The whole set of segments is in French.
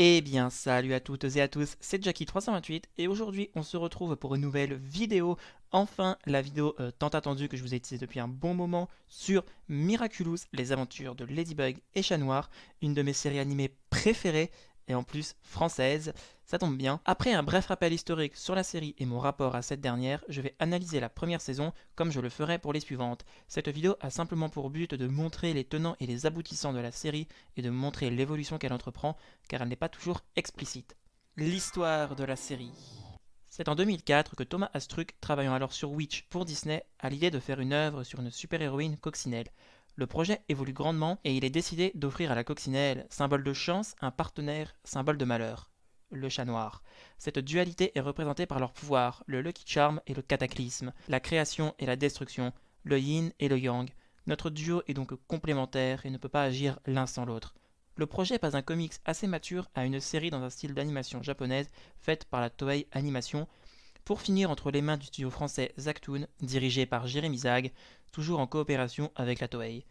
Eh bien, salut à toutes et à tous, c'est Jackie328 et aujourd'hui on se retrouve pour une nouvelle vidéo. Enfin, la vidéo tant attendue que je vous ai teasée depuis un bon moment sur Miraculous, les aventures de Ladybug et Chat Noir, une de mes séries animées préférées et en plus française. Ça tombe bien. Après un bref rappel historique sur la série et mon rapport à cette dernière, je vais analyser la première saison comme je le ferai pour les suivantes. Cette vidéo a simplement pour but de montrer les tenants et les aboutissants de la série et de montrer l'évolution qu'elle entreprend car elle n'est pas toujours explicite. L'histoire de la série. C'est en 2004 que Thomas Astruc, travaillant alors sur Witch pour Disney, a l'idée de faire une œuvre sur une super-héroïne coccinelle. Le projet évolue grandement et il est décidé d'offrir à la coccinelle, symbole de chance, un partenaire, symbole de malheur, le chat noir. Cette dualité est représentée par leur pouvoir, le Lucky Charm et le Cataclysme, la création et la destruction, le yin et le yang. Notre duo est donc complémentaire et ne peut pas agir l'un sans l'autre. Le projet passe d'un comics assez mature à une série dans un style d'animation japonaise faite par la Toei Animation, pour finir entre les mains du studio français Zactoon, dirigé par Jérémy Zag, toujours en coopération avec la Toei.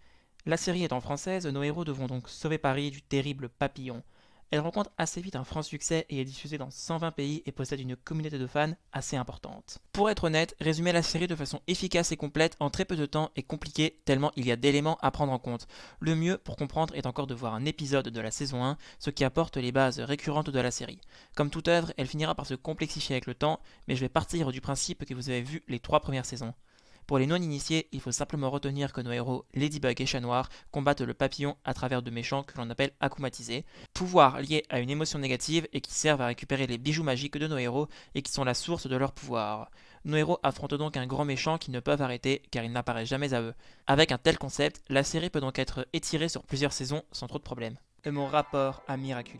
La série étant française, nos héros devront donc sauver Paris du terrible papillon. Elle rencontre assez vite un franc succès et est diffusée dans 120 pays et possède une communauté de fans assez importante. Pour être honnête, résumer la série de façon efficace et complète en très peu de temps est compliqué tellement il y a d'éléments à prendre en compte. Le mieux pour comprendre est encore de voir un épisode de la saison 1, ce qui apporte les bases récurrentes de la série. Comme toute œuvre, elle finira par se complexifier avec le temps, mais je vais partir du principe que vous avez vu les 3 premières saisons. Pour les non-initiés, il faut simplement retenir que nos héros, Ladybug et Chat Noir, combattent le papillon à travers de méchants que l'on appelle akumatisés, pouvoirs liés à une émotion négative et qui servent à récupérer les bijoux magiques de nos héros et qui sont la source de leur pouvoir. Nos héros affrontent donc un grand méchant qu'ils ne peuvent arrêter car il n'apparaît jamais à eux. Avec un tel concept, la série peut donc être étirée sur plusieurs saisons sans trop de problèmes. Et mon rapport à Miraculous.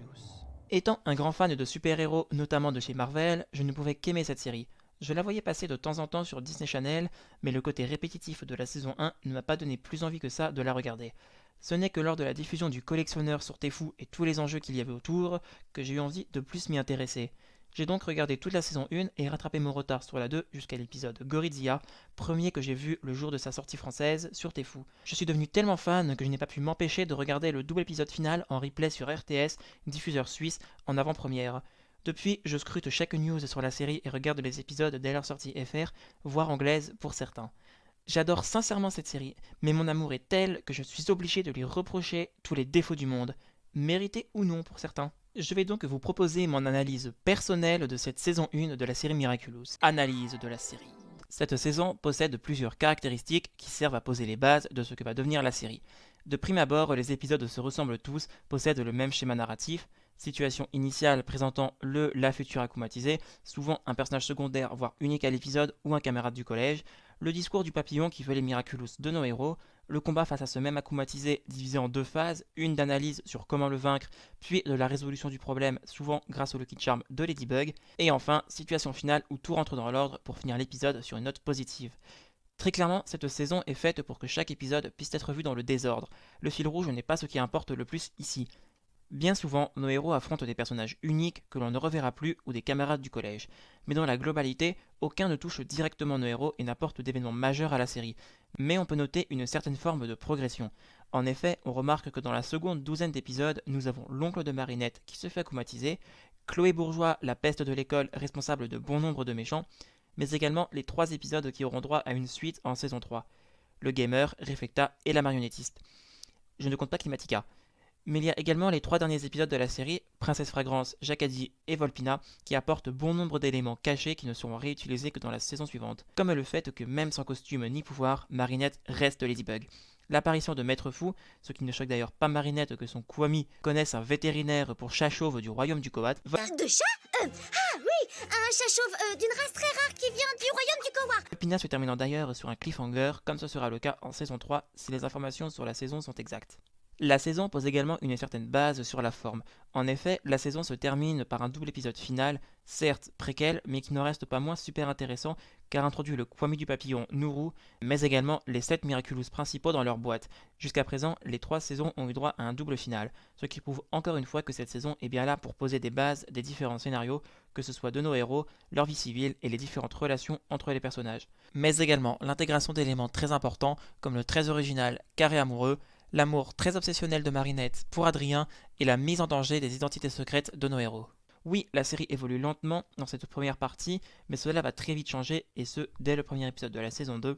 Étant un grand fan de super-héros, notamment de chez Marvel, je ne pouvais qu'aimer cette série. Je la voyais passer de temps en temps sur Disney Channel, mais le côté répétitif de la saison 1 ne m'a pas donné plus envie que ça de la regarder. Ce n'est que lors de la diffusion du collectionneur sur Tfou et tous les enjeux qu'il y avait autour que j'ai eu envie de plus m'y intéresser. J'ai donc regardé toute la saison 1 et rattrapé mon retard sur la 2 jusqu'à l'épisode Gorizia, premier que j'ai vu le jour de sa sortie française sur Tfou. Je suis devenu tellement fan que je n'ai pas pu m'empêcher de regarder le double épisode final en replay sur RTS, diffuseur suisse, en avant-première. Depuis, je scrute chaque news sur la série et regarde les épisodes dès leur sortie FR, voire anglaise pour certains. J'adore sincèrement cette série, mais mon amour est tel que je suis obligé de lui reprocher tous les défauts du monde, mérités ou non pour certains. Je vais donc vous proposer mon analyse personnelle de cette saison 1 de la série Miraculous. Analyse de la série. Cette saison possède plusieurs caractéristiques qui servent à poser les bases de ce que va devenir la série. De prime abord, les épisodes se ressemblent tous, possèdent le même schéma narratif, situation initiale présentant la future akumatisée, souvent un personnage secondaire voire unique à l'épisode ou un camarade du collège, le discours du papillon qui fait les Miraculous de nos héros, le combat face à ce même akumatisé divisé en 2 phases, une d'analyse sur comment le vaincre, puis de la résolution du problème, souvent grâce au Lucky Charm de Ladybug, et enfin, situation finale où tout rentre dans l'ordre pour finir l'épisode sur une note positive. Très clairement, cette saison est faite pour que chaque épisode puisse être vu dans le désordre. Le fil rouge n'est pas ce qui importe le plus ici. Bien souvent, nos héros affrontent des personnages uniques que l'on ne reverra plus ou des camarades du collège. Mais dans la globalité, aucun ne touche directement nos héros et n'apporte d'événements majeurs à la série. Mais on peut noter une certaine forme de progression. En effet, on remarque que dans la seconde douzaine d'épisodes, nous avons l'oncle de Marinette qui se fait akumatiser, Chloé Bourgeois, la peste de l'école, responsable de bon nombre de méchants, mais également les 3 épisodes qui auront droit à une suite en saison 3. Le gamer, Reflecta et la marionnettiste. Je ne compte pas Climatica. Mais il y a également les 3 derniers épisodes de la série, Princesse Fragrance, Jacadi et Volpina, qui apportent bon nombre d'éléments cachés qui ne seront réutilisés que dans la saison suivante, comme le fait que même sans costume ni pouvoir, Marinette reste Ladybug. L'apparition de Maître Fou, ce qui ne choque d'ailleurs pas Marinette que son Kwami connaisse un vétérinaire pour chat chauve du royaume du Kobat. De chat Ah oui, un chat chauve d'une race très rare qui vient du royaume du Kowa. Volpina se terminant d'ailleurs sur un cliffhanger, comme ce sera le cas en saison 3 si les informations sur la saison sont exactes. La saison pose également une certaine base sur la forme. En effet, la saison se termine par un double épisode final, certes préquel, mais qui n'en reste pas moins super intéressant car introduit le Kwami du papillon Nourou, mais également les 7 Miraculous principaux dans leur boîte. Jusqu'à présent, les 3 saisons ont eu droit à un double final, ce qui prouve encore une fois que cette saison est bien là pour poser des bases des différents scénarios, que ce soit de nos héros, leur vie civile et les différentes relations entre les personnages. Mais également l'intégration d'éléments très importants comme le très original carré amoureux, l'amour très obsessionnel de Marinette pour Adrien et la mise en danger des identités secrètes de nos héros. Oui, la série évolue lentement dans cette première partie, mais cela va très vite changer, et ce, dès le premier épisode de la saison 2.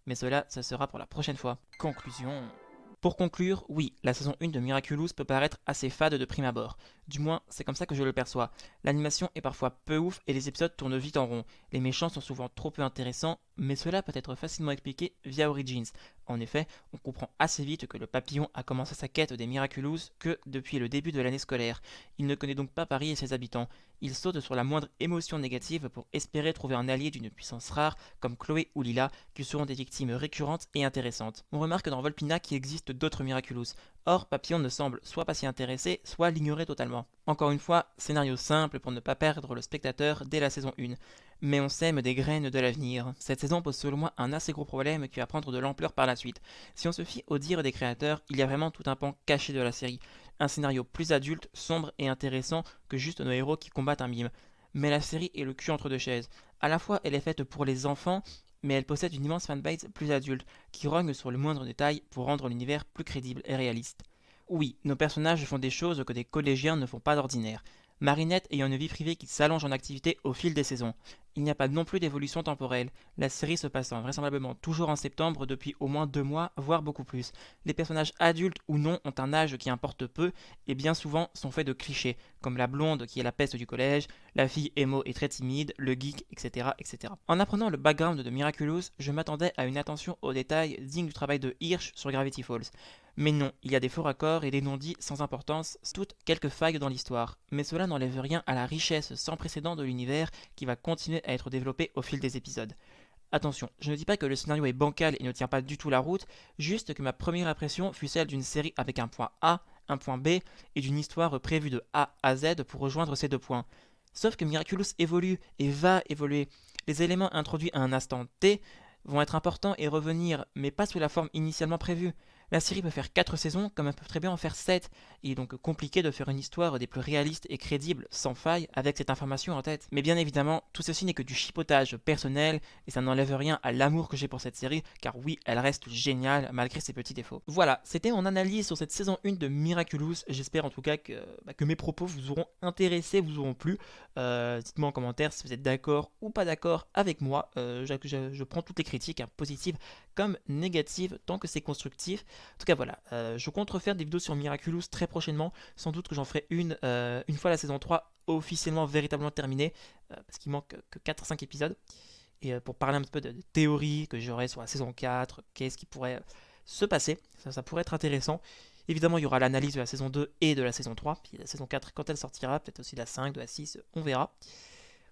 Mais cela, ça sera pour la prochaine fois. Conclusion. Pour conclure, oui, la saison 1 de Miraculous peut paraître assez fade de prime abord. Du moins, c'est comme ça que je le perçois. L'animation est parfois peu ouf et les épisodes tournent vite en rond. Les méchants sont souvent trop peu intéressants, mais cela peut être facilement expliqué via Origins. En effet, on comprend assez vite que le papillon a commencé sa quête des Miraculous que depuis le début de l'année scolaire. Il ne connaît donc pas Paris et ses habitants. Il saute sur la moindre émotion négative pour espérer trouver un allié d'une puissance rare comme Chloé ou Lila, qui seront des victimes récurrentes et intéressantes. On remarque dans Volpina qu'il existe d'autres Miraculous. Or, Papillon ne semble soit pas s'y intéresser, soit l'ignorer totalement. Encore une fois, scénario simple pour ne pas perdre le spectateur dès la saison 1. Mais on sème des graines de l'avenir. Cette saison pose selon moi un assez gros problème qui va prendre de l'ampleur par la suite. Si on se fie au dire des créateurs, il y a vraiment tout un pan caché de la série. Un scénario plus adulte, sombre et intéressant que juste nos héros qui combattent un mime. Mais la série est le cul entre deux chaises. À la fois, elle est faite pour les enfants, mais elle possède une immense fanbase plus adulte, qui rogne sur le moindre détail pour rendre l'univers plus crédible et réaliste. Oui, nos personnages font des choses que des collégiens ne font pas d'ordinaire. Marinette ayant une vie privée qui s'allonge en activité au fil des saisons. Il n'y a pas non plus d'évolution temporelle, la série se passant vraisemblablement toujours en septembre depuis au moins 2 mois, voire beaucoup plus. Les personnages adultes ou non ont un âge qui importe peu et bien souvent sont faits de clichés, comme la blonde qui est la peste du collège, la fille émo et très timide, le geek, etc., etc. En apprenant le background de Miraculous, je m'attendais à une attention aux détails digne du travail de Hirsch sur Gravity Falls. Mais non, il y a des faux raccords et des non-dits sans importance, toutes quelques failles dans l'histoire. Mais cela n'enlève rien à la richesse sans précédent de l'univers qui va continuer à être développé au fil des épisodes. Attention, je ne dis pas que le scénario est bancal et ne tient pas du tout la route, juste que ma première impression fut celle d'une série avec un point A, un point B et d'une histoire prévue de A à Z pour rejoindre ces deux points. Sauf que Miraculous évolue et va évoluer. Les éléments introduits à un instant T vont être importants et revenir, mais pas sous la forme initialement prévue. La série peut faire 4 saisons comme elle peut très bien en faire 7. Il est donc compliqué de faire une histoire des plus réalistes et crédibles, sans faille, avec cette information en tête. Mais bien évidemment, tout ceci n'est que du chipotage personnel, et ça n'enlève rien à l'amour que j'ai pour cette série, car oui, elle reste géniale malgré ses petits défauts. Voilà, c'était mon analyse sur cette saison 1 de Miraculous. J'espère en tout cas que mes propos vous auront intéressé, vous auront plu. Dites-moi en commentaire si vous êtes d'accord ou pas d'accord avec moi. Je prends toutes les critiques, positives comme négatives, tant que c'est constructif. En tout cas voilà, je compte refaire des vidéos sur Miraculous très prochainement, sans doute que j'en ferai une fois la saison 3 officiellement véritablement terminée, parce qu'il manque que 4-5 épisodes, et pour parler un petit peu de théories que j'aurai sur la saison 4, qu'est-ce qui pourrait se passer, ça pourrait être intéressant. Évidemment il y aura l'analyse de la saison 2 et de la saison 3, puis la saison 4 quand elle sortira, peut-être aussi de la 5, de la 6, on verra.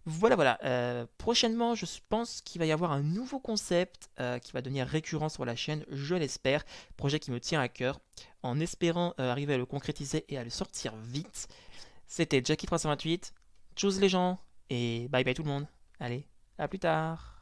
Voilà. Prochainement, je pense qu'il va y avoir un nouveau concept qui va devenir récurrent sur la chaîne, je l'espère. Projet qui me tient à cœur, en espérant arriver à le concrétiser et à le sortir vite. C'était Jackie328. Tchuss les gens, et bye bye tout le monde. Allez, à plus tard.